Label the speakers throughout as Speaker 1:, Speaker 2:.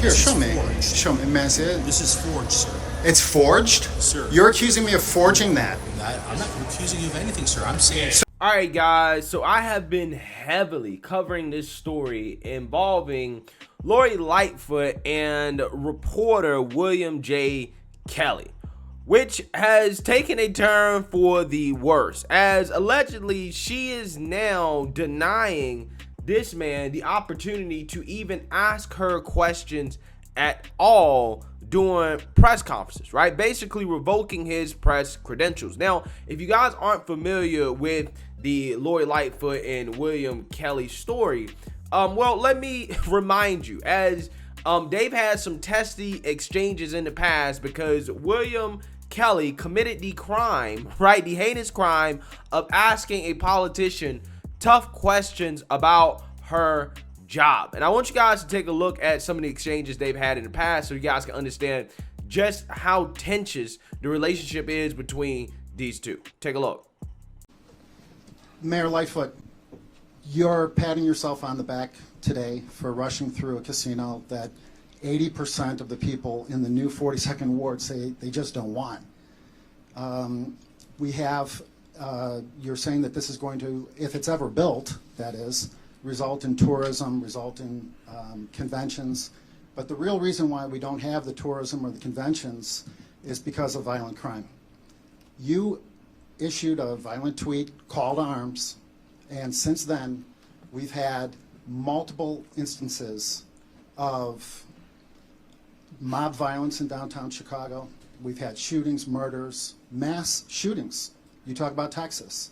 Speaker 1: Here, show me. Show me. May I see it?
Speaker 2: This is forged, sir.
Speaker 1: It's forged?
Speaker 2: Sir.
Speaker 1: You're accusing me of forging that?
Speaker 2: I'm not accusing you of anything, sir. I'm saying...
Speaker 3: All right, guys, so I have been heavily covering this story involving Lori Lightfoot and reporter William J. Kelly, which has taken a turn for the worse, as allegedly she is now denying this man the opportunity to even ask her questions at all during press conferences, right? Basically revoking his press credentials. Now, if you guys aren't familiar with the Lori Lightfoot and William Kelly story, well, let me remind you, as they've had some testy exchanges in the past, because William Kelly committed the crime, right? The heinous crime of asking a politician tough questions about her job. And I want you guys to take a look at some of the exchanges they've had in the past so you guys can understand just how tenuous the relationship is between these two. Take a look.
Speaker 1: Mayor Lightfoot, you're patting yourself on the back today for rushing through a casino that 80% of the people in the new 42nd Ward say they just don't want. You're saying that this is going to, if it's ever built, that is, result in tourism, result in conventions. But the real reason why we don't have the tourism or the conventions is because of violent crime. You issued a violent tweet, call to arms, and since then we've had multiple instances of mob violence in downtown Chicago. We've had shootings, murders, mass shootings. You talk about Texas.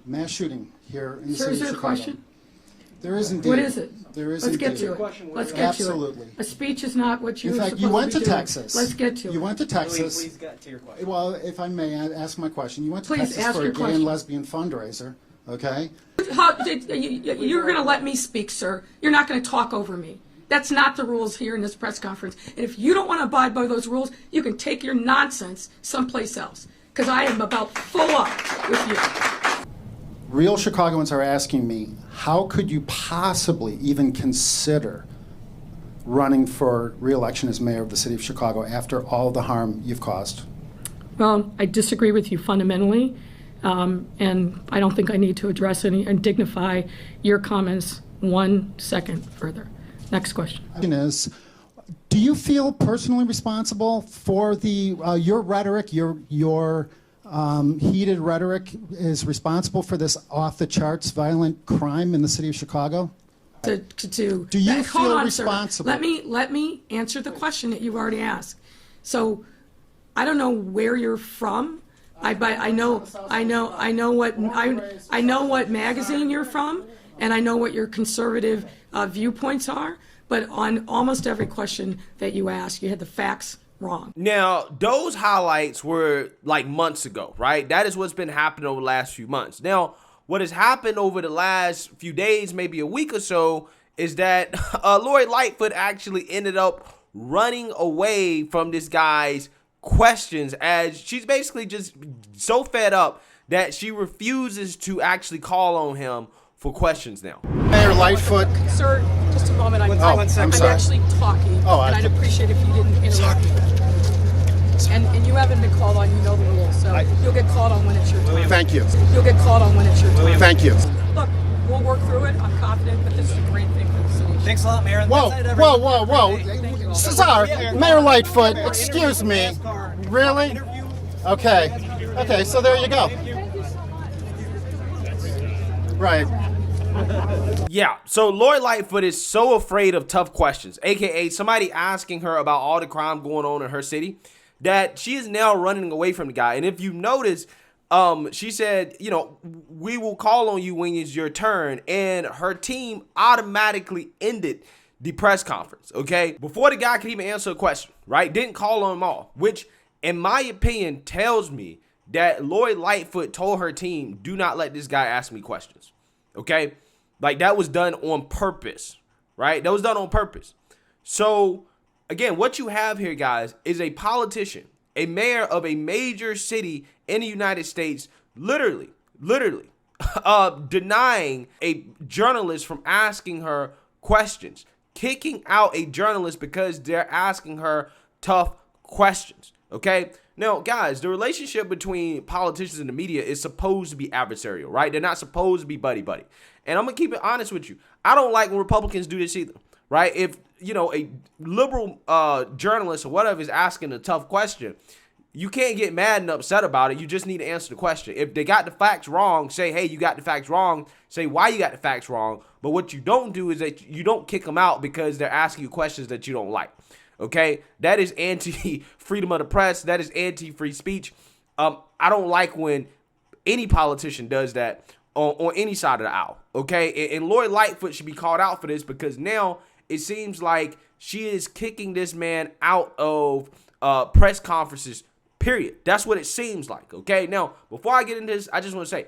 Speaker 1: Mass shooting here in the city of Chicago.
Speaker 4: Sir, is there a question?
Speaker 1: There is indeed.
Speaker 4: What is it?
Speaker 1: There is
Speaker 4: Let's
Speaker 1: indeed.
Speaker 4: get to it. Let's get to it.
Speaker 1: Absolutely.
Speaker 4: A speech is not what you're
Speaker 1: In fact,
Speaker 4: supposed
Speaker 1: you went
Speaker 4: to
Speaker 1: to
Speaker 4: be doing.
Speaker 1: Texas.
Speaker 4: Let's get to it.
Speaker 1: You went to Texas.
Speaker 5: Please get to your question.
Speaker 1: Well, if I may ask my question. You went to
Speaker 4: Please
Speaker 1: Texas
Speaker 4: ask
Speaker 1: for a
Speaker 4: your
Speaker 1: gay
Speaker 4: question.
Speaker 1: and lesbian fundraiser, okay?
Speaker 4: You're going to let me speak, sir. You're not going to talk over me. That's not the rules here in this press conference. And if you don't want to abide by those rules, you can take your nonsense someplace else, because I am about full up with you.
Speaker 1: Real Chicagoans are asking me, how could you possibly even consider running for re-election as mayor of the city of Chicago after all the harm you've caused?
Speaker 4: Well, I disagree with you fundamentally, and I don't think I need to address any and dignify your comments 1 second further. Next question.
Speaker 1: Is, do you feel personally responsible for the your rhetoric, your heated rhetoric is responsible for this off-the-charts violent crime in the city of Chicago?
Speaker 4: Do
Speaker 1: you
Speaker 4: hold
Speaker 1: feel
Speaker 4: on,
Speaker 1: responsible?
Speaker 4: Sir. Let me answer the question that you've already asked. So, I don't know where you're from. I know what magazine you're from, and I know what your conservative viewpoints are. But on almost every question that you ask, you had the facts wrong.
Speaker 3: Now, those highlights were like months ago, right? That is what's been happening over the last few months. Now, what has happened over the last few days, maybe a week or so, is that Lori Lightfoot actually ended up running away from this guy's questions, as she's basically just so fed up that she refuses to actually call on him for questions now.
Speaker 1: Mayor Lightfoot.
Speaker 4: Sir, just a moment. I'm
Speaker 1: I'm sorry.
Speaker 4: actually talking, and I'd appreciate if you didn't interrupt me. And you haven't been called on, you know the rules, so you'll get called on when it's your turn.
Speaker 1: Thank you.
Speaker 4: You'll get called on when it's your turn.
Speaker 1: Thank you.
Speaker 4: Look, we'll work through it. I'm confident, but this is a great thing for the city.
Speaker 5: Thanks a lot, Mayor.
Speaker 1: Whoa. Cesar, Mayor Lightfoot, excuse me. Really? Okay, so there you go. Right.
Speaker 3: Yeah, so Lori Lightfoot is so afraid of tough questions, aka somebody asking her about all the crime going on in her city, that she is now running away from the guy. And if you notice, she said, we will call on you when it's your turn, and her team automatically ended the press conference, okay? Before the guy could even answer a question, right? Didn't call on them all, which in my opinion tells me that Lori Lightfoot told her team, do not let this guy ask me questions, okay? Like, that was done on purpose, right? That was done on purpose. So, again, what you have here, guys, is a politician, a mayor of a major city in the United States, literally denying a journalist from asking her questions, kicking out a journalist because they're asking her tough questions. Okay? Now, guys, the relationship between politicians and the media is supposed to be adversarial, right? They're not supposed to be buddy-buddy. And I'm going to keep it honest with you. I don't like when Republicans do this either, right? If, you know, a liberal journalist or whatever is asking a tough question, you can't get mad and upset about it. You just need to answer the question. If they got the facts wrong, say, hey, you got the facts wrong. Say why you got the facts wrong. But what you don't do is that you don't kick them out because they're asking you questions that you don't like. Okay? That is anti-freedom of the press. That is anti-free speech. I don't like when any politician does that on any side of the aisle. Okay? And Lori Lightfoot should be called out for this because now it seems like she is kicking this man out of press conferences. Period. That's what it seems like, okay? Now, before I get into this, I just want to say,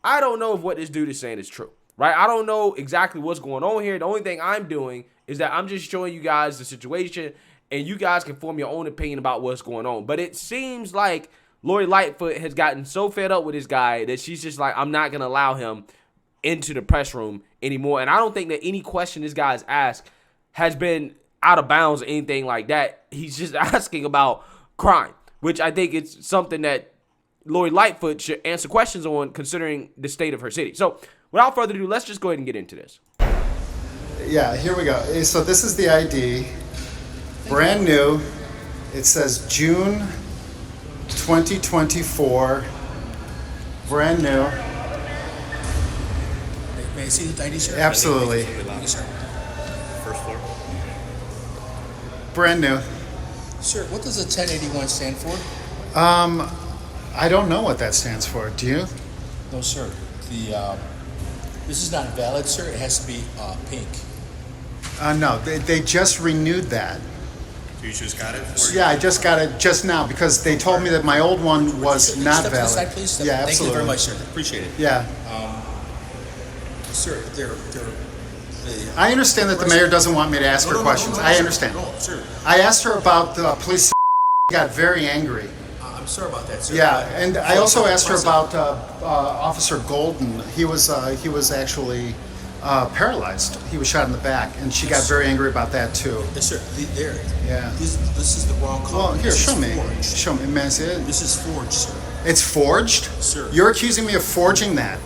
Speaker 3: I don't know if what this dude is saying is true, right? I don't know exactly what's going on here. The only thing I'm doing is that I'm just showing you guys the situation, and you guys can form your own opinion about what's going on. But it seems like Lori Lightfoot has gotten so fed up with this guy that she's just like, I'm not going to allow him into the press room anymore. And I don't think that any question this guy's asked has been out of bounds or anything like that. He's just asking about crime, which I think it's something that Lori Lightfoot should answer questions on considering the state of her city. So without further ado, let's just go ahead and get into this.
Speaker 1: Yeah, here we go. So this is the ID, brand new. It says June 2024, brand new.
Speaker 2: May I see the ID, sir?
Speaker 1: Absolutely.
Speaker 2: Thank you, sir.
Speaker 5: First floor.
Speaker 1: Brand new.
Speaker 2: Sir, what does the 1081 stand for?
Speaker 1: I don't know what that stands for. Do you?
Speaker 2: No, sir. This is not valid, sir. It has to be pink.
Speaker 1: No, they just renewed that.
Speaker 5: You just got it?
Speaker 1: Yeah, I just got it just now because they told me that my old one was
Speaker 2: Step
Speaker 1: not
Speaker 2: to the
Speaker 1: valid.
Speaker 2: side, please.
Speaker 1: Yeah,
Speaker 2: Thank
Speaker 1: absolutely.
Speaker 2: you very much, sir. Appreciate it.
Speaker 1: Yeah.
Speaker 2: Sir,
Speaker 1: I understand that the mayor doesn't want me to ask her questions. I understand.
Speaker 2: No, sir.
Speaker 1: I asked her about the police. Got very angry.
Speaker 2: I'm sorry about that, sir.
Speaker 1: Yeah, and I also asked her about Officer Golden. He was actually paralyzed. He was shot in the back, and she got very angry about that too.
Speaker 2: Yes, sir. There.
Speaker 1: Yeah.
Speaker 2: This is the wrong color.
Speaker 1: Well, here,
Speaker 2: This
Speaker 1: show
Speaker 2: is
Speaker 1: me.
Speaker 2: forged.
Speaker 1: Show me. May I see it?
Speaker 2: This is forged, sir.
Speaker 1: It's forged?
Speaker 2: Sir.
Speaker 1: You're accusing me of forging that?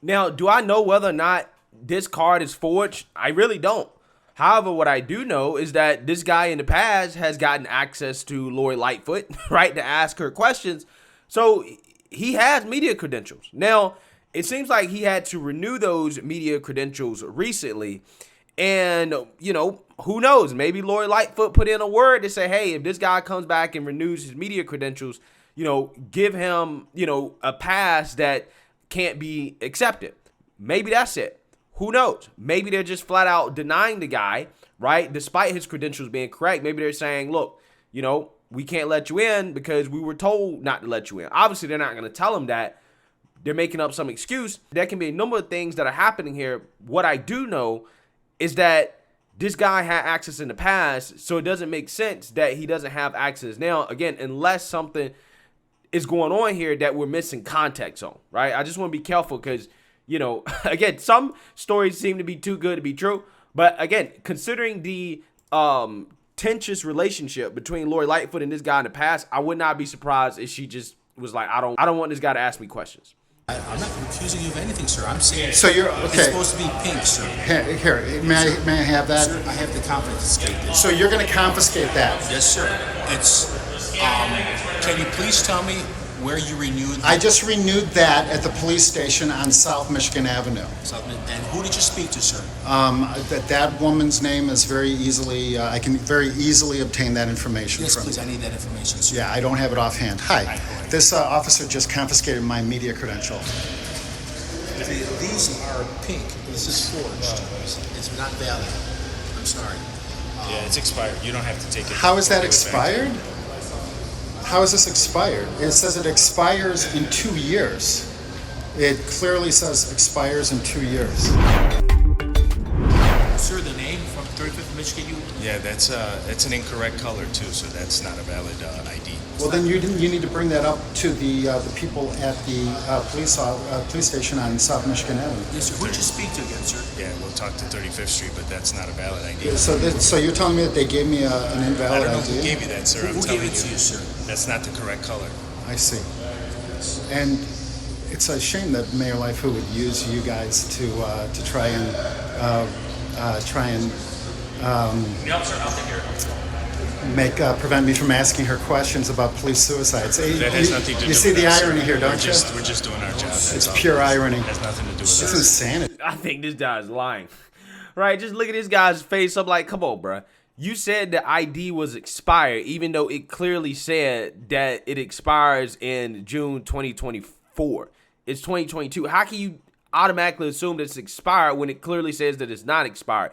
Speaker 3: Now, do I know whether or not this card is forged? I really don't. However, what I do know is that this guy in the past has gotten access to Lori Lightfoot, right, to ask her questions. So he has media credentials. Now, it seems like he had to renew those media credentials recently. And, you know, who knows? Maybe Lori Lightfoot put in a word to say, hey, if this guy comes back and renews his media credentials, you know, give him, you know, a pass that can't be accepted. Maybe that's it. Who knows? Maybe they're just flat out denying the guy, right? Despite his credentials being correct. Maybe they're saying, look, you know, we can't let you in because we were told not to let you in. Obviously, they're not going to tell him that. They're making up some excuse. There can be a number of things that are happening here. What I do know is that this guy had access in the past, so it doesn't make sense that he doesn't have access now. Again, unless something is going on here that we're missing context on, right? I just want to be careful because, you know, again, some stories seem to be too good to be true. But again, considering the tenuous relationship between Lori Lightfoot and this guy in the past, I would not be surprised if she just was like, I don't want this guy to ask me questions.
Speaker 2: I'm not accusing you of anything, sir. I'm saying
Speaker 1: So you're
Speaker 2: it's
Speaker 1: okay.
Speaker 2: supposed to be pink, sir.
Speaker 1: Here, may I have that?
Speaker 2: Sir, I have the confidence to state this.
Speaker 1: So you're going to confiscate that?
Speaker 2: Yes, sir. It's. Can you please tell me where you renewed?
Speaker 1: I just renewed that at the police station on South Michigan Avenue.
Speaker 2: And who did you speak to, sir?
Speaker 1: That woman's name is very easily. I can very easily obtain that information
Speaker 2: Yes,
Speaker 1: from.
Speaker 2: please. I need that information, sir.
Speaker 1: Yeah, I don't have it offhand. Hi, this officer just confiscated my media credential.
Speaker 2: These are pink. This is forged. It's not valid. I'm sorry.
Speaker 5: Yeah, it's expired. You don't have to take it.
Speaker 1: How is that
Speaker 5: Give it back.
Speaker 1: expired? How is this expired? It says it expires in 2 years. It clearly says expires in 2 years.
Speaker 2: Sir, the name from 35th Michigan,
Speaker 5: Yeah, that's an incorrect color too, so that's not a valid ID.
Speaker 1: Well, then you need to bring that up to the people at the police station on South Michigan Avenue.
Speaker 2: yes, sir. Who'd you speak to again, sir?
Speaker 5: Yeah, we'll talk to 35th Street, but that's not a valid ID.
Speaker 1: So you're telling me that they gave me an
Speaker 5: I
Speaker 1: invalid
Speaker 5: don't know
Speaker 1: ID?
Speaker 5: who gave you that, sir. I'm
Speaker 2: Who
Speaker 5: telling
Speaker 2: gave it to you, sir?
Speaker 5: that's not the correct color.
Speaker 1: I see. And it's a shame that Mayor Lightfoot would use you guys to try and prevent me from asking her questions about police suicides.
Speaker 5: That has nothing to do
Speaker 1: You
Speaker 5: with
Speaker 1: see the
Speaker 5: us, sir.
Speaker 1: irony here, don't you?
Speaker 5: We're just doing our job.
Speaker 1: It's pure irony.
Speaker 5: It has nothing to do with
Speaker 1: It's
Speaker 5: us.
Speaker 1: insanity.
Speaker 3: I think this guy's lying. Right? Just look at this guy's face. I'm like, come on, bruh. You said the ID was expired, even though it clearly said that it expires in June 2024. It's 2022. How can you automatically assume that it's expired when it clearly says that it's not expired?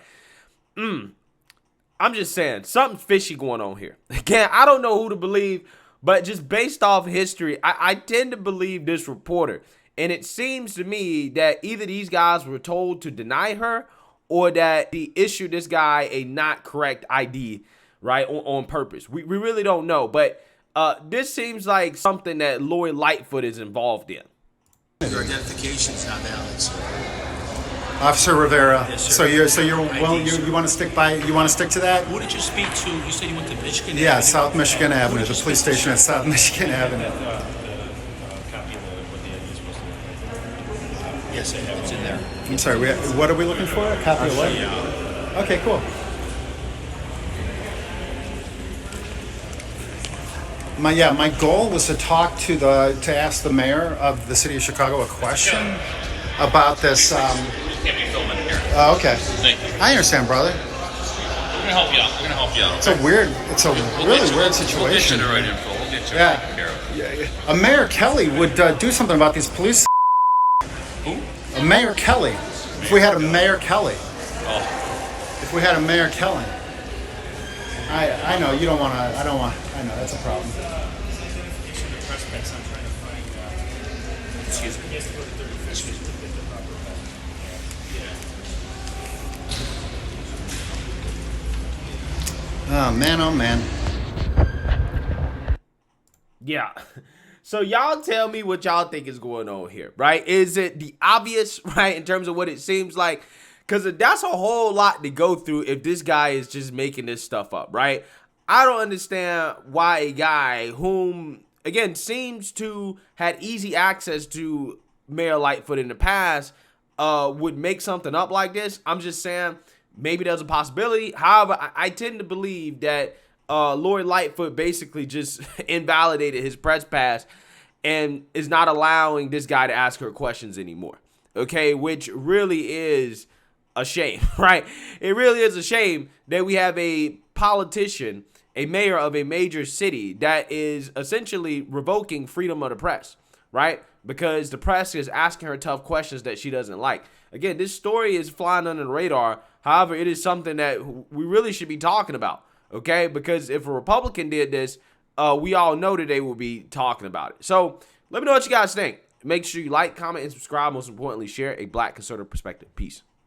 Speaker 3: I'm just saying, something fishy going on here. Again, I don't know who to believe, but just based off history, I tend to believe this reporter. And it seems to me that either these guys were told to deny her or that he issued this guy a not correct ID, right, on purpose. We really don't know. But this seems like something that Lori Lightfoot is involved in.
Speaker 2: Your identification's not valid, sir.
Speaker 1: Officer Rivera.
Speaker 2: Yes, sir.
Speaker 1: You want to stick to that?
Speaker 2: Who did you speak to? You said you went to Michigan
Speaker 1: Yeah,
Speaker 2: Avenue?
Speaker 1: South Michigan
Speaker 2: Who
Speaker 1: Avenue,
Speaker 2: did
Speaker 1: the
Speaker 2: you
Speaker 1: police
Speaker 2: speak to,
Speaker 1: station at
Speaker 2: sir?
Speaker 1: South Michigan Avenue.
Speaker 5: Copy of what the ID is supposed to look like.
Speaker 2: Yes, sir. It's in there.
Speaker 1: I'm sorry, what are we looking for? A copy of what? Okay, cool. My goal was to talk to ask the mayor of the city of Chicago a question about this.
Speaker 6: Can't be filming here.
Speaker 1: Okay.
Speaker 6: Thank you.
Speaker 1: I understand, brother.
Speaker 6: We're gonna help you out. We're gonna help you out.
Speaker 1: It's a really weird
Speaker 6: We'll get
Speaker 1: situation.
Speaker 6: you the right info. We'll get you
Speaker 1: Yeah.
Speaker 6: taken care of.
Speaker 1: A Mayor Kelly would do something about these police.
Speaker 6: Who?
Speaker 1: A Mayor Kelly. If we had a Mayor Kelly.
Speaker 6: Oh,
Speaker 1: If we had a Mayor Kelly. I know you don't want to. I don't want. I know that's a problem.
Speaker 2: Excuse me.
Speaker 1: Oh man.
Speaker 3: Yeah. So y'all tell me what y'all think is going on here, right? Is it the obvious, right, in terms of what it seems like? Because that's a whole lot to go through if this guy is just making this stuff up, right? I don't understand why a guy whom, again, seems to had easy access to Mayor Lightfoot in the past would make something up like this. I'm just saying maybe there's a possibility. However, I tend to believe that Lori Lightfoot basically just invalidated his press pass and is not allowing this guy to ask her questions anymore. Okay, which really is a shame, right? It really is a shame that we have a politician, a mayor of a major city that is essentially revoking freedom of the press, right? Because the press is asking her tough questions that she doesn't like. Again, this story is flying under the radar. However, it is something that we really should be talking about, okay? Because if a Republican did this, we all know that they will be talking about it. So let me know what you guys think. Make sure you like, comment, and subscribe. Most importantly, share a Black conservative perspective. Peace.